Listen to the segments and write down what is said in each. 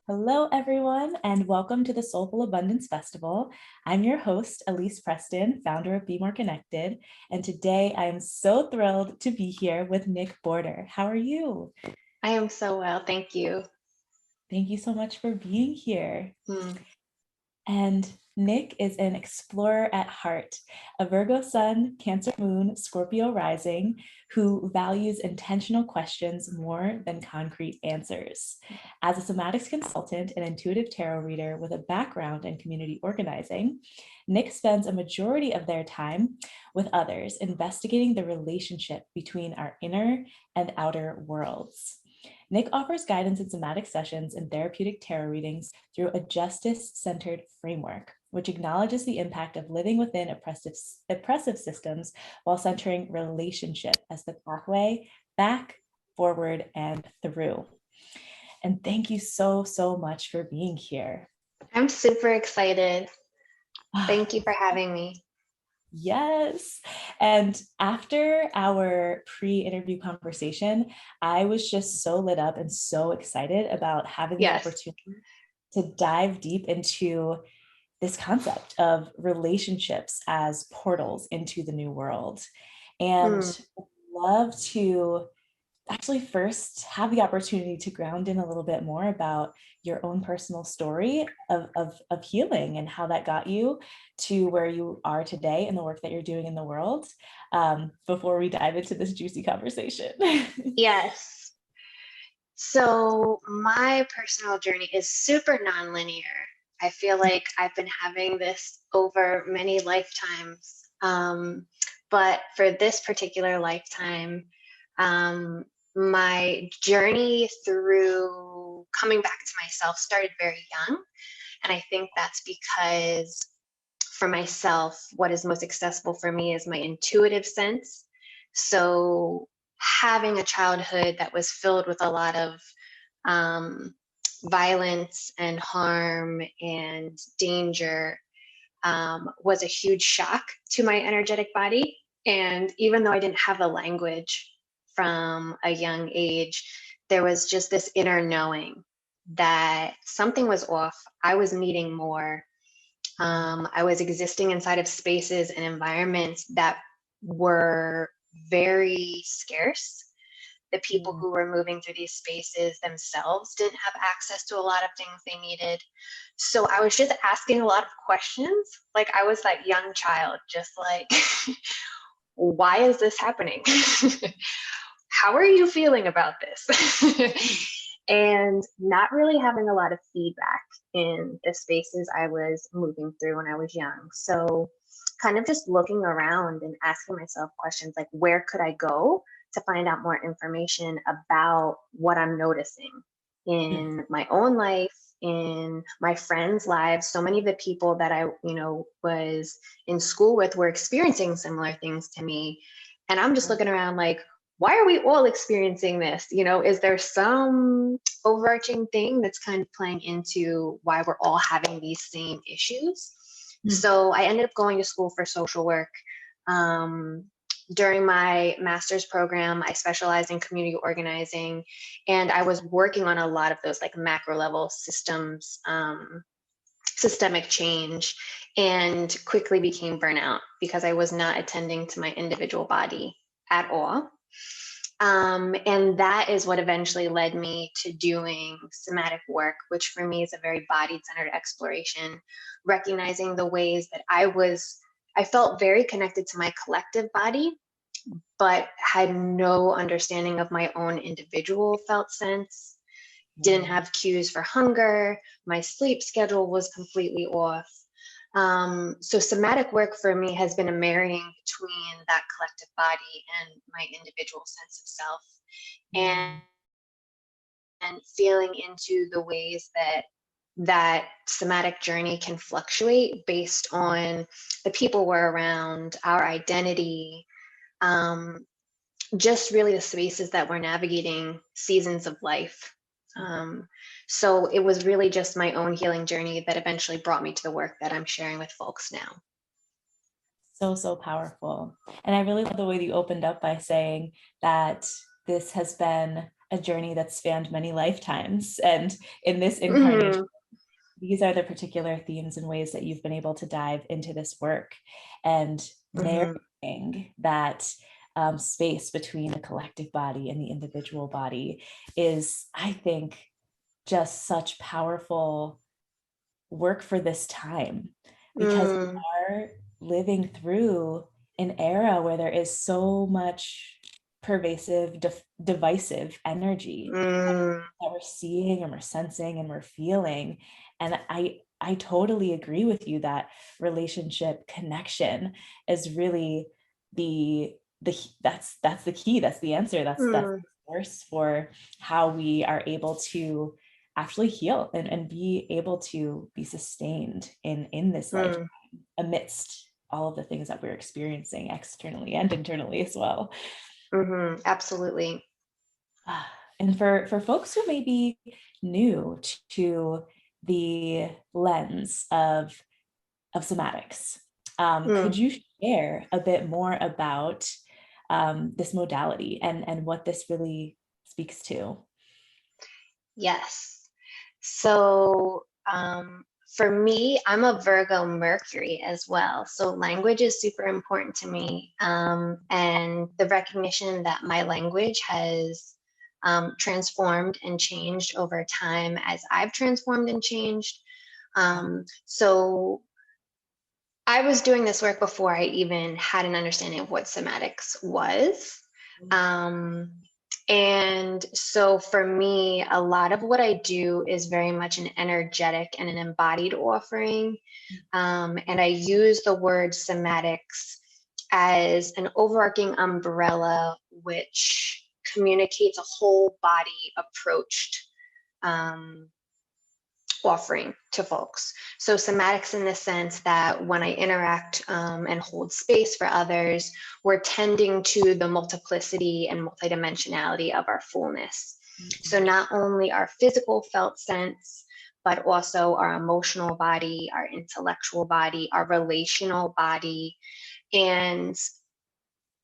Hello, everyone, and welcome to the Soulful Abundance Festival. I'm your host, Elise Preston, founder of Be More Connected, and today I am so thrilled to be here with Nik Border. How are you? I am so well, thank you. Thank you so much for being here. Mm. And Nik is an explorer at heart, a Virgo sun, Cancer moon, Scorpio rising, who values intentional questions more than concrete answers. As a somatics consultant and intuitive tarot reader with a background in community organizing, Nik spends a majority of their time with others, investigating the relationship between our inner and outer worlds. Nik offers guidance in somatic sessions and therapeutic tarot readings through a justice-centered framework, which acknowledges the impact of living within oppressive systems while centering relationship as the pathway back, forward, and through. And thank you so, so much for being here. I'm super excited. Thank you for having me. Yes. And after our pre-interview conversation, I was just so lit up and so excited about having the opportunity to dive deep into this concept of relationships as portals into the new world. And I'd love to actually first have the opportunity to ground in a little bit more about your own personal story of healing and how that got you to where you are today and the work that you're doing in the world, before we dive into this juicy conversation. Yes. So my personal journey is super nonlinear. I feel like I've been having this over many lifetimes. But for this particular lifetime, my journey through coming back to myself started very young. And I think that's because for myself, what is most accessible for me is my intuitive sense. So having a childhood that was filled with a lot of violence and harm and danger was a huge shock to my energetic body. And even though I didn't have the language from a young age, there was just this inner knowing that something was off. I was needing more. I was existing inside of spaces and environments that were very scarce. The people who were moving through these spaces themselves didn't have access to a lot of things they needed. So I was just asking a lot of questions. Like I was that young child, just like, why is this happening? How are you feeling about this? And not really having a lot of feedback in the spaces I was moving through when I was young. So kind of just looking around and asking myself questions like, where could I go to find out more information about what I'm noticing in my own life, in my friends' lives. So many of the people that I, was in school with were experiencing similar things to me. And I'm just looking around like, why are we all experiencing this? Is there some overarching thing that's kind of playing into why we're all having these same issues? So I ended up going to school for social work. During my master's program, I specialized in community organizing, and I was working on a lot of those like macro level systems, systemic change, and quickly became burnout because I was not attending to my individual body at all. And that is what eventually led me to doing somatic work, which for me is a very body-centered exploration, recognizing the ways that I felt very connected to my collective body, but had no understanding of my own individual felt sense, didn't have cues for hunger, my sleep schedule was completely off. So somatic work for me has been a marrying between that collective body and my individual sense of self, and feeling into the ways that somatic journey can fluctuate based on the people we're around, our identity, just really the spaces that we're navigating, seasons of life. So it was really just my own healing journey that eventually brought me to the work that I'm sharing with folks now. So, so powerful. And I really love the way that you opened up by saying that this has been a journey that spanned many lifetimes. And in this incarnation, Mhm. these are the particular themes and ways that you've been able to dive into this work and Mhm. narrating that space between the collective body and the individual body is, I think, just such powerful work for this time, because we Mm. are living through an era where there is so much pervasive, divisive energy Mm. that we're seeing and we're sensing and we're feeling. And I totally agree with you that relationship connection is really the that's the key, that's the answer, that's Mm. the source for how we are able to actually heal and be able to be sustained in this life Mm. amidst all of the things that we're experiencing externally and internally as well. Mhm. Absolutely. And for folks who may be new to the lens of somatics, could Mm. you share a bit more about this modality and what this really speaks to? Yes. So, for me, I'm a Virgo Mercury as well. So language is super important to me. And the recognition that my language has transformed and changed over time as I've transformed and changed. So I was doing this work before I even had an understanding of what somatics was. Um, and so for me, a lot of what I do is very much an energetic and an embodied offering. And I use the word somatics as an overarching umbrella which communicates a whole body approached um, offering to folks. So somatics in the sense that when I interact and hold space for others, we're tending to the multiplicity and multidimensionality of our fullness. So not only our physical felt sense, but also our emotional body, our intellectual body, our relational body, and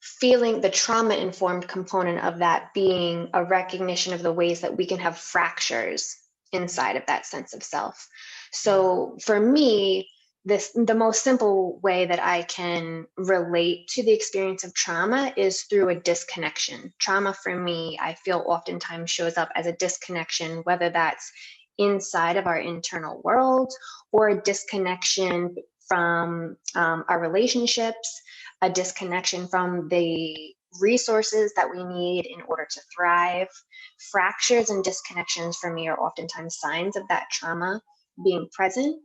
feeling the trauma informed component of that being a recognition of the ways that we can have fractures inside of that sense of self. So for me, the most simple way that I can relate to the experience of trauma is through a disconnection. Trauma for me, I feel oftentimes shows up as a disconnection, whether that's inside of our internal world or a disconnection from our relationships, a disconnection from the resources that we need in order to thrive. Fractures and disconnections for me are oftentimes signs of that trauma being present.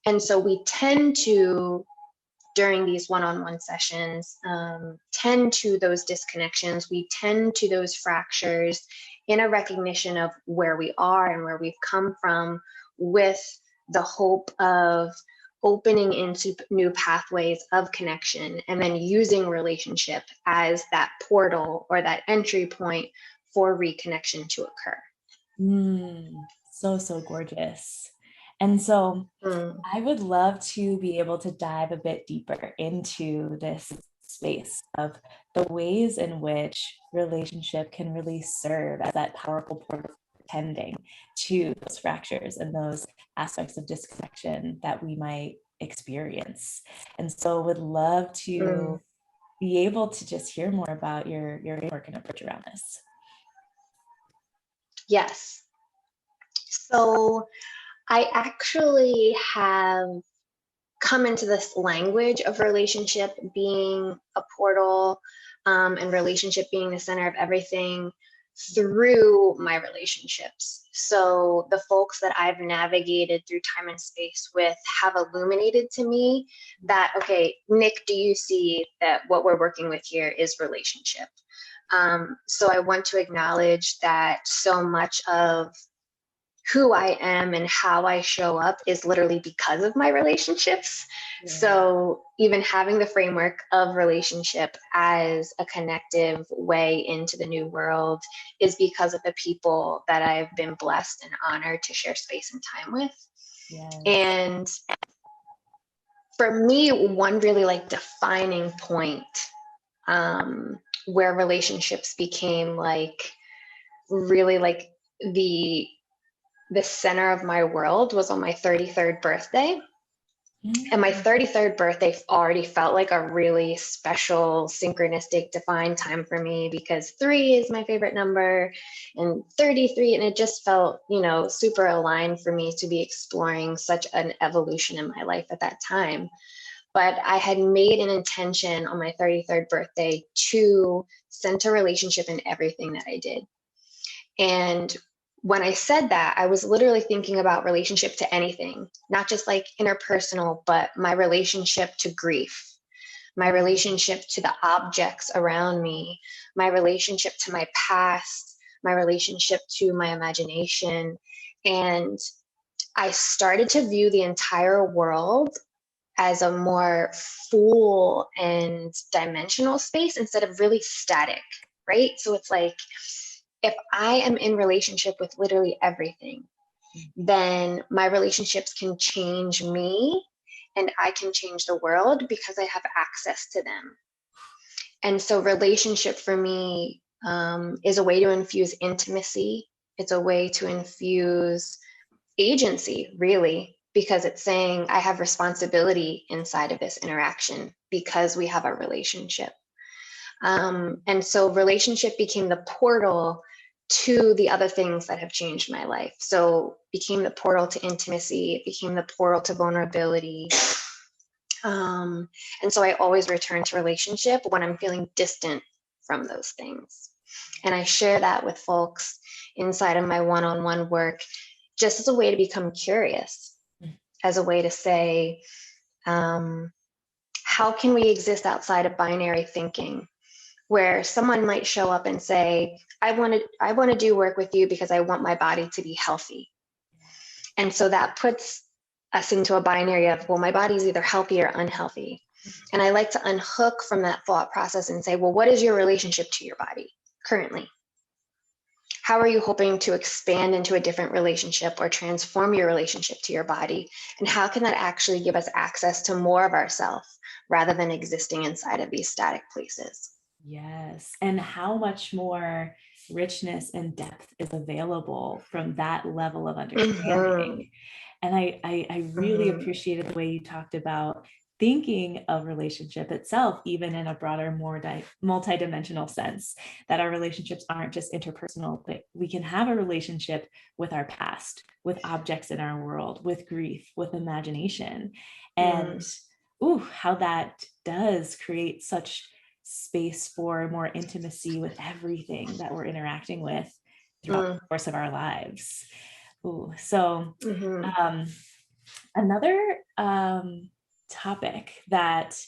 And so we tend to, during these one-on-one sessions, tend to those disconnections. We tend to those fractures in a recognition of where we are and where we've come from, with the hope of opening into new pathways of connection, and then using relationship as that portal or that entry point for reconnection to occur. So, so gorgeous. And so Mm. I would love to be able to dive a bit deeper into this space of the ways in which relationship can really serve as that powerful portal tending to those fractures and those aspects of disconnection that we might experience. And so would love Mm. to be able to just hear more about your work and approach around this. Yes. So I actually have come into this language of relationship being a portal, and relationship being the center of everything through my relationships. So the folks that I've navigated through time and space with have illuminated to me that, okay, Nik, do you see that what we're working with here is relationship? So I want to acknowledge that so much of who I am and how I show up is literally because of my relationships. Yeah. So even having the framework of relationship as a connective way into the new world is because of the people that I've been blessed and honored to share space and time with. Yes. And For me, one really like defining point where relationships became like really like the center of my world was on my 33rd birthday. And my 33rd birthday already felt like a really special, synchronistic, defined time for me because 3 is my favorite number and 33. And it just felt, you know, super aligned for me to be exploring such an evolution in my life at that time. But I had made an intention on my 33rd birthday to center relationship in everything that I did. And when I said that, I was literally thinking about relationship to anything, not just like interpersonal, but my relationship to grief, my relationship to the objects around me, my relationship to my past, my relationship to my imagination. And I started to view the entire world as a more full and dimensional space instead of really static, right? So it's like, if I am in relationship with literally everything, then my relationships can change me and I can change the world because I have access to them. And so relationship for me is a way to infuse intimacy. It's a way to infuse agency, really, because it's saying I have responsibility inside of this interaction because we have a relationship. And so relationship became the portal to the other things that have changed my life. So became the portal to intimacy, it became the portal to vulnerability. And so I always return to relationship when I'm feeling distant from those things. And I share that with folks inside of my one-on-one work, just as a way to become curious, as a way to say, how can we exist outside of binary thinking? Where someone might show up and say, I want to do work with you because I want my body to be healthy. And so that puts us into a binary of, well, my body is either healthy or unhealthy. And I like to unhook from that thought process and say, well, what is your relationship to your body currently? How are you hoping to expand into a different relationship or transform your relationship to your body? And how can that actually give us access to more of ourselves rather than existing inside of these static places? Yes. And how much more richness and depth is available from that level of understanding. And I really appreciated the way you talked about thinking of relationship itself, even in a broader, more multidimensional sense, that our relationships aren't just interpersonal, but we can have a relationship with our past, with objects in our world, with grief, with imagination. And how that does create such space for more intimacy with everything that we're interacting with throughout the course of our lives. So another topic that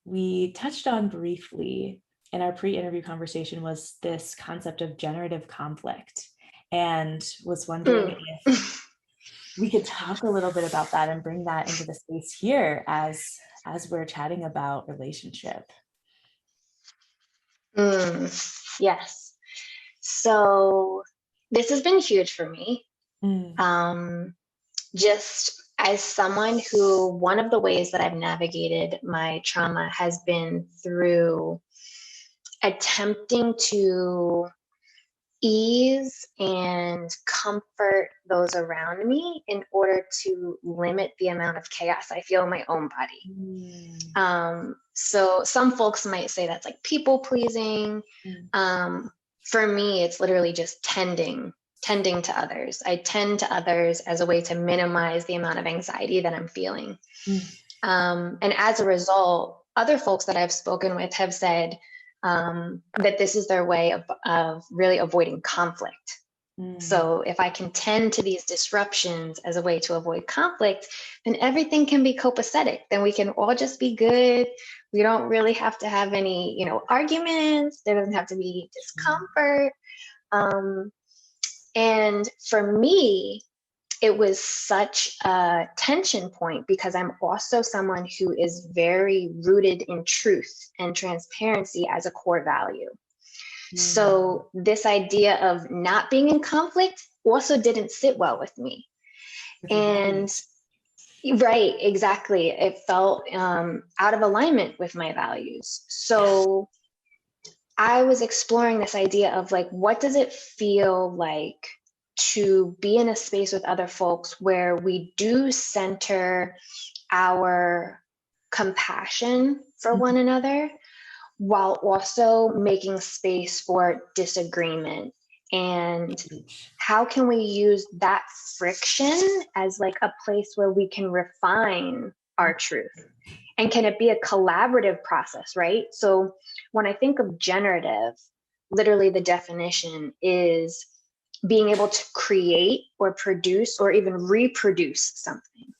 we touched on briefly in our pre-interview conversation was this concept of generative conflict, and was wondering if we could talk a little bit about that and bring that into the space here as we're chatting about relationship. Yes. So this has been huge for me. Just as someone who, one of the ways that I've navigated my trauma has been through attempting to ease and comfort those around me in order to limit the amount of chaos I feel in my own body. So some folks might say that's like people pleasing. For me, it's literally just tending to others. I tend to others as a way to minimize the amount of anxiety that I'm feeling. And as a result, other folks that I've spoken with have said that this is their way of really avoiding conflict. So if I can tend to these disruptions as a way to avoid conflict, then everything can be copacetic. Then we can all just be good. We don't really have to have any, arguments. There doesn't have to be discomfort. And for me, it was such a tension point because I'm also someone who is very rooted in truth and transparency as a core value. So this idea of not being in conflict also didn't sit well with me. And Right, exactly. It felt out of alignment with my values. So I was exploring this idea of like, what does it feel like to be in a space with other folks where we do center our compassion for one another while also making space for disagreement? And how can we use that friction as like a place where we can refine our truth? And can it be a collaborative process, right? So when I think of generative, literally the definition is being able to create or produce or even reproduce something.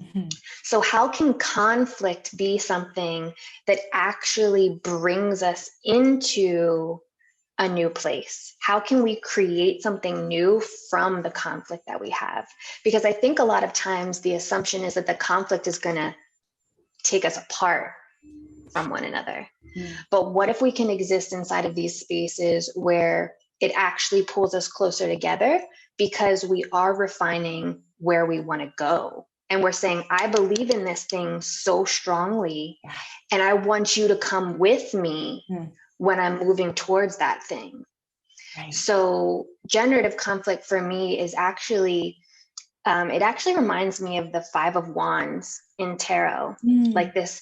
Mhm. So how can conflict be something that actually brings us into a new place? How can we create something new from the conflict that we have? Because I think a lot of times the assumption is that the conflict is going to take us apart from one another. Mm. But what if we can exist inside of these spaces where it actually pulls us closer together because we are refining where we want to go? And we're saying, I believe in this thing so strongly, and I want you to come with me when I'm moving towards that thing. Right. So generative conflict for me is actually, it actually reminds me of the Five of Wands in tarot, like this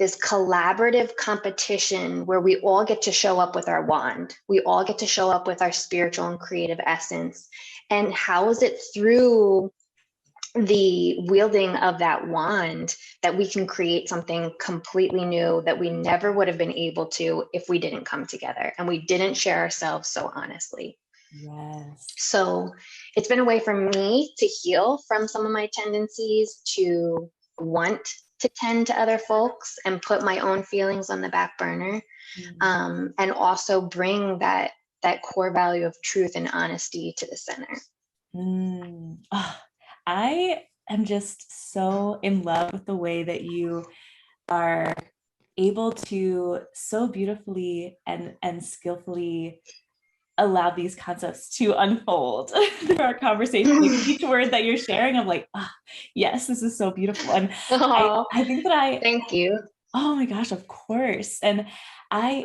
collaborative competition where we all get to show up with our wand. We all get to show up with our spiritual and creative essence. And how is it through the wielding of that wand that we can create something completely new that we never would have been able to if we didn't come together and we didn't share ourselves so honestly? Yes. So it's been a way for me to heal from some of my tendencies to want to tend to other folks and put my own feelings on the back burner, and also bring that core value of truth and honesty to the center. Oh, I am just so in love with the way that you are able to so beautifully and skillfully allow these concepts to unfold through our conversation. Like each word that you're sharing, I'm like, yes, this is so beautiful. And Oh, I think that thank you. oh my gosh, of course. And I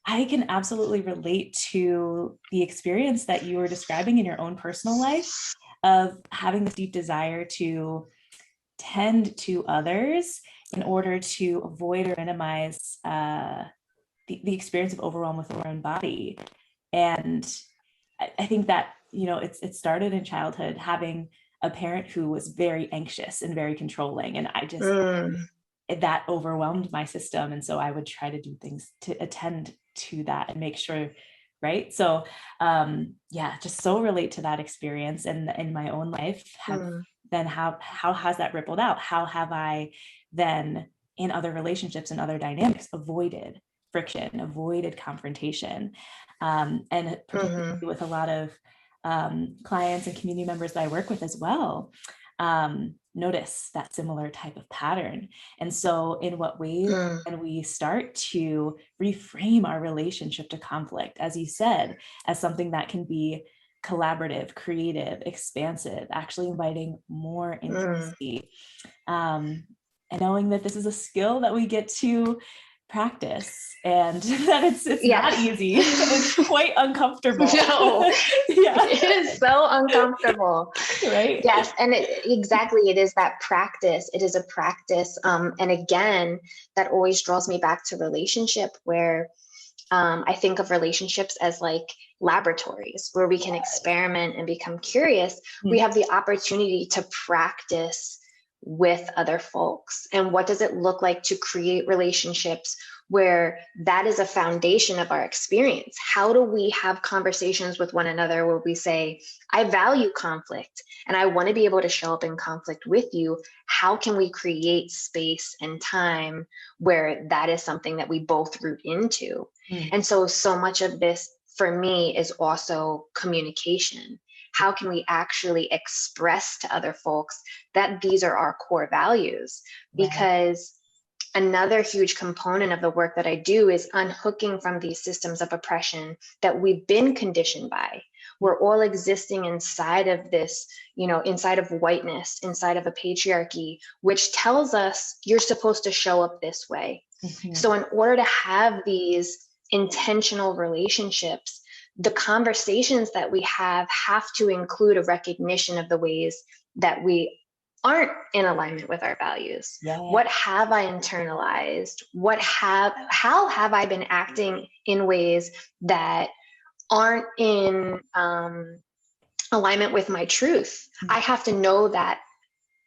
can absolutely relate to the experience that you were describing in your own personal life of having this deep desire to tend to others in order to avoid or minimize the experience of overwhelm with our own body. And I think that, you know, it started in childhood, having a parent who was very anxious and very controlling. And I just, that overwhelmed my system. And so I would try to do things to attend to that and make sure, right? So yeah, just so relate to that experience. And in my own life have then how has that rippled out? How have I then in other relationships and other dynamics avoided friction, avoided confrontation? And particularly with a lot of clients and community members that I work with as well, notice that similar type of pattern. And so in what ways can we start to reframe our relationship to conflict, as you said, as something that can be collaborative, creative, expansive, actually inviting more intimacy, and knowing that this is a skill that we get to practice and that it's not easy. It's quite uncomfortable. No, it is so uncomfortable. Right? Yes, and exactly, it is that practice. It is a practice. And again, that always draws me back to relationship, where I think of relationships as like laboratories where we can experiment and become curious. We have the opportunity to practice with other folks. And what does it look like to create relationships where that is a foundation of our experience? How do we have conversations with one another where we say, I value conflict and I want to be able to show up in conflict with you. How can we create space and time where that is something that we both root into? And so much of this for me is also communication. How can we actually express to other folks that these are our core values? Because another huge component of the work that I do is unhooking from these systems of oppression that we've been conditioned by. We're all existing inside of this, inside of whiteness, inside of a patriarchy, which tells us you're supposed to show up this way. Mhm. So in order to have these intentional relationships, the conversations that we have to include a recognition of the ways that we aren't in alignment with our values. Yeah. What have I internalized? How have I been acting in ways that aren't in alignment with my truth? I have to know that.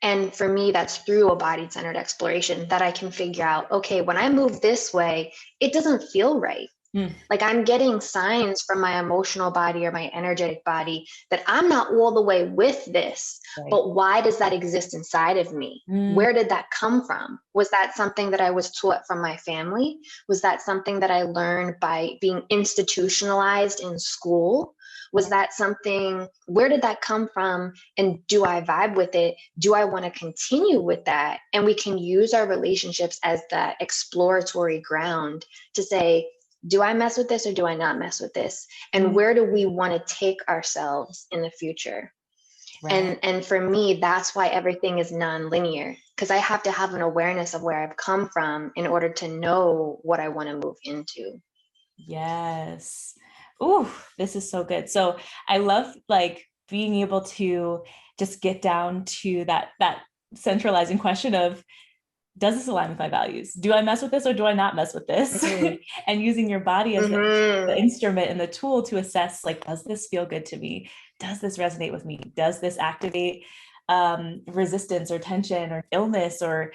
And for me, that's through a body-centered exploration that I can figure out, okay, when I move this way, it doesn't feel right. Like I'm getting signs from my emotional body or my energetic body that I'm not all the way with this, Right. but why does that exist inside of me? Where did that come from? Was that something that I was taught from my family? Was that something that I learned by being institutionalized in school? Was that something, where did that come from? And do I vibe with it? Do I want to continue with that? And we can use our relationships as that exploratory ground to say, do I mess with this or do I not mess with this? And where do we want to take ourselves in the future? Right. And for me, that's why everything is non-linear, because I have to have an awareness of where I've come from in order to know what I want to move into. Yes. Ooh, this is so good. So I love like being able to just get down to that centralizing question of, does this align with my values? Do I mess with this or do I not mess with this? And using your body as the instrument and the tool to assess, like, does this feel good to me? Does this resonate with me? Does this activate resistance or tension or illness? Or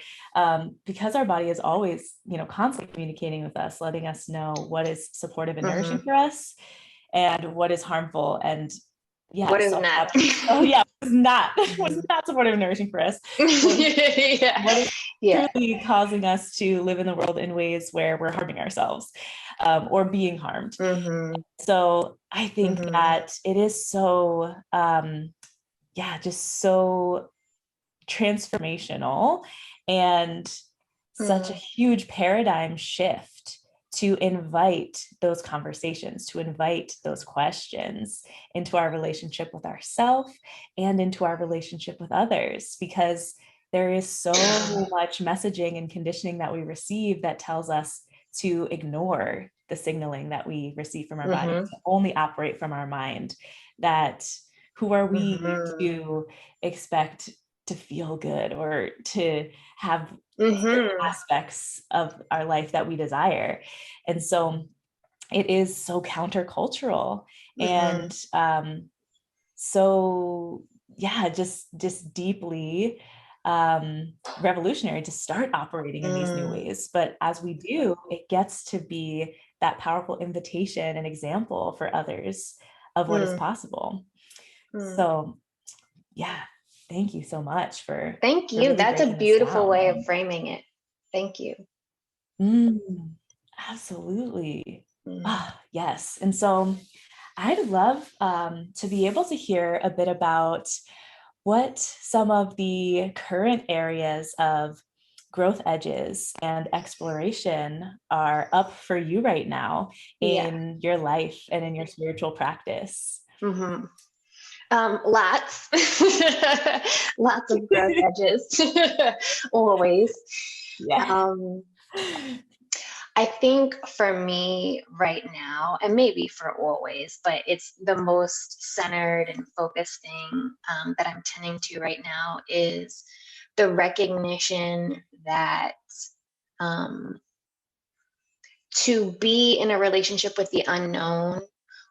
because our body is always, constantly communicating with us, letting us know what is supportive and nourishing for us and what is harmful. And what is not? Was not supportive and nourishing for us. What is truly causing us to live in the world in ways where we're harming ourselves or being harmed. So I think that it is so, just so transformational and such a huge paradigm shift to invite those conversations, to invite those questions into our relationship with ourselves and into our relationship with others, because there is so much messaging and conditioning that we receive that tells us to ignore the signaling that we receive from our body, to only operate from our mind. That who are we to expect to feel good or to have aspects of our life that we desire? And so it is so countercultural and just deeply revolutionary to start operating in these new ways. But as we do, it gets to be that powerful invitation and example for others of what is possible. So thank you so much for. Thank you. That's a beautiful way of framing it. Thank you. Absolutely. Yes. And so I'd love to be able to hear a bit about what some of the current areas of growth edges and exploration are up for you right now in your life and in your spiritual practice. Lots of growth edges. Always. I think for me right now, and maybe for always, but it's the most centered and focused thing that I'm tending to right now is the recognition that to be in a relationship with the unknown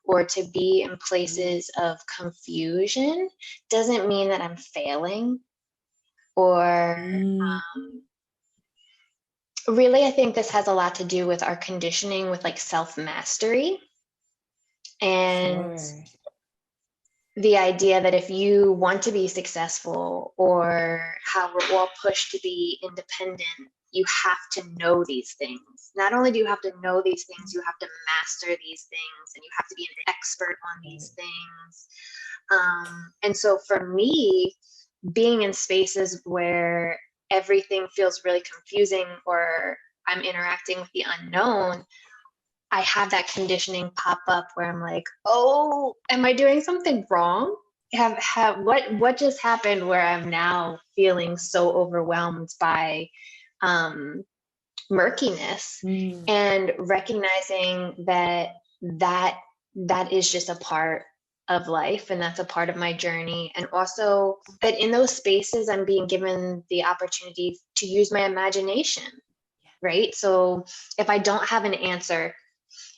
or to be in places of confusion doesn't mean that I'm failing or really, I think this has a lot to do with our conditioning with like self-mastery and the idea that if you want to be successful, or how we're all pushed to be independent, you have to know these things. Not only do you have to know these things, you have to master these things, and you have to be an expert on these things. And so for me, being in spaces where everything feels really confusing or I'm interacting with the unknown, I have that conditioning pop up where I'm like, oh, am I doing something wrong? What just happened where I'm now feeling so overwhelmed by murkiness, and recognizing that is just a part of life, and that's a part of my journey. And also that in those spaces I'm being given the opportunity to use my imagination, right? So if I don't have an answer,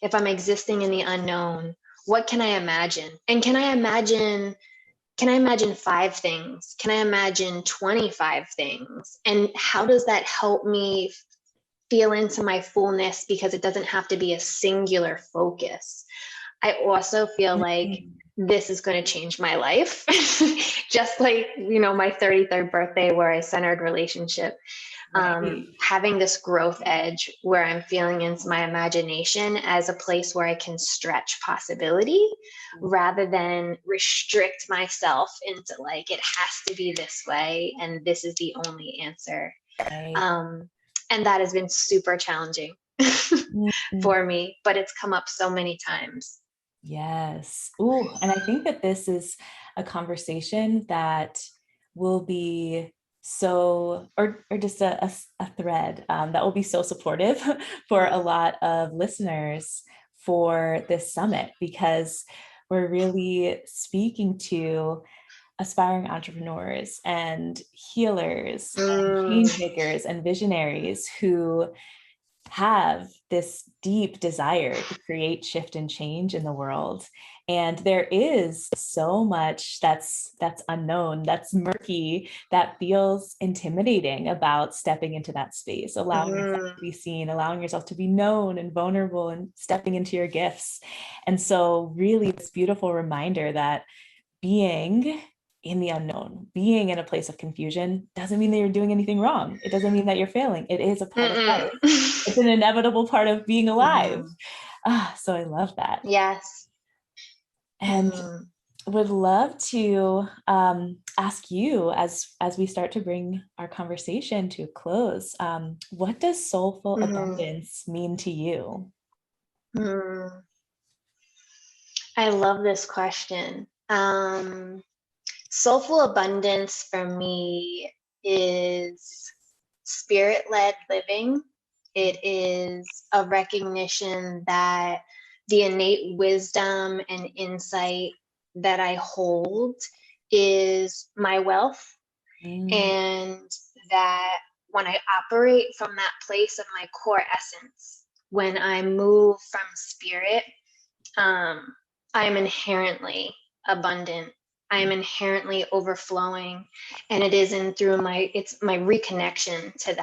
if I'm existing in the unknown, what can I imagine? And can I imagine 5 things? Can I imagine 25 things? And how does that help me feel into my fullness, because it doesn't have to be a singular focus? I also feel like this is going to change my life. Just like, my 33rd birthday where I centered relationship. Having this growth edge where I'm feeling into my imagination as a place where I can stretch possibility rather than restrict myself into like, it has to be this way and this is the only answer. And that has been super challenging for me, but it's come up so many times. Yes. Ooh, and I think that this is a conversation that will be so, or just a thread that will be so supportive for a lot of listeners for this summit, because we're really speaking to aspiring entrepreneurs and healers and change makers and visionaries who have this deep desire to create shift and change in the world. And there is so much that's unknown, that's murky, that feels intimidating about stepping into that space, allowing yourself to be seen, allowing yourself to be known and vulnerable, and stepping into your gifts. And so really this beautiful reminder that being in the unknown, being in a place of confusion, doesn't mean that you're doing anything wrong. It doesn't mean that you're failing. It is a part of life. It's an inevitable part of being alive. So I love that. Yes. And would love to ask you, as we start to bring our conversation to a close, what does soulful abundance mean to you? I love this question. Soulful abundance for me is spirit-led living. It is a recognition that the innate wisdom and insight that I hold is my wealth, and that when I operate from that place of my core essence, when I move from spirit, I am inherently abundant. I am inherently overflowing, and it is it's my reconnection to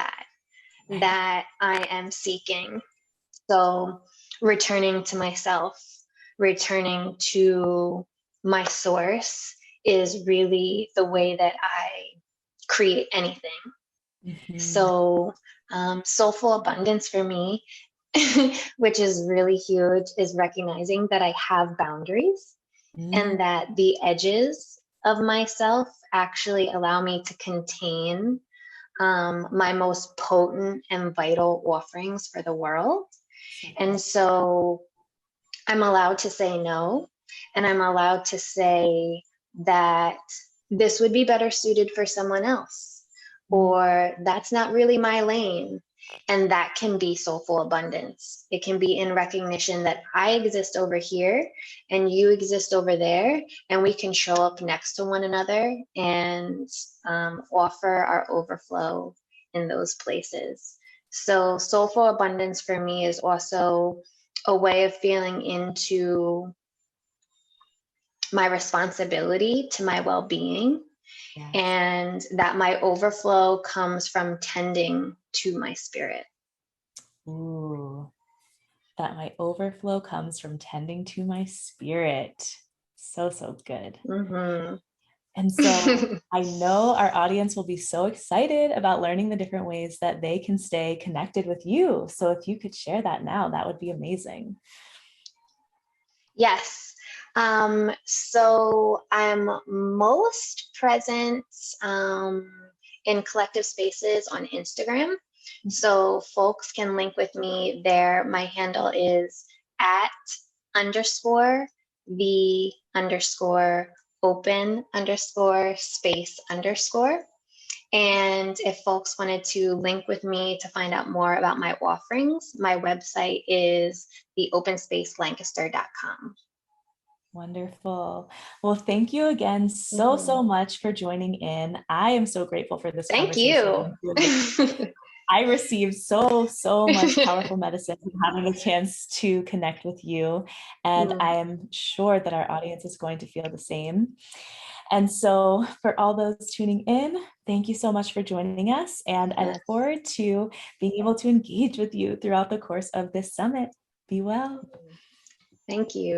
that I am seeking. So returning to myself, returning to my source is really the way that I create anything. So soulful abundance for me, which is really huge, is recognizing that I have boundaries and that the edges of myself actually allow me to contain my most potent and vital offerings for the world. And so I'm allowed to say no, and I'm allowed to say that this would be better suited for someone else, or that's not really my lane. And that can be soulful abundance. It can be in recognition that I exist over here and you exist over there, and we can show up next to one another and offer our overflow in those places. So soulful abundance for me is also a way of feeling into my responsibility to my well-being. Yes. And that my overflow comes from tending to my spirit. Ooh, that my overflow comes from tending to my spirit. So good. And so I know our audience will be so excited about learning the different ways that they can stay connected with you. So if you could share that now, that would be amazing. Yes. So I'm most present in collective spaces on Instagram. So folks can link with me there. My handle is @_the_open_space_. And if folks wanted to link with me to find out more about my offerings, my website is theopenspacelancaster.com. Wonderful. Well, thank you again so much for joining in. I am so grateful for this Thank conversation. you. I received so much powerful medicine from having a chance to connect with you. And I am sure that our audience is going to feel the same. And so for all those tuning in, thank you so much for joining us. And I look forward to being able to engage with you throughout the course of this summit. Be well. Thank you.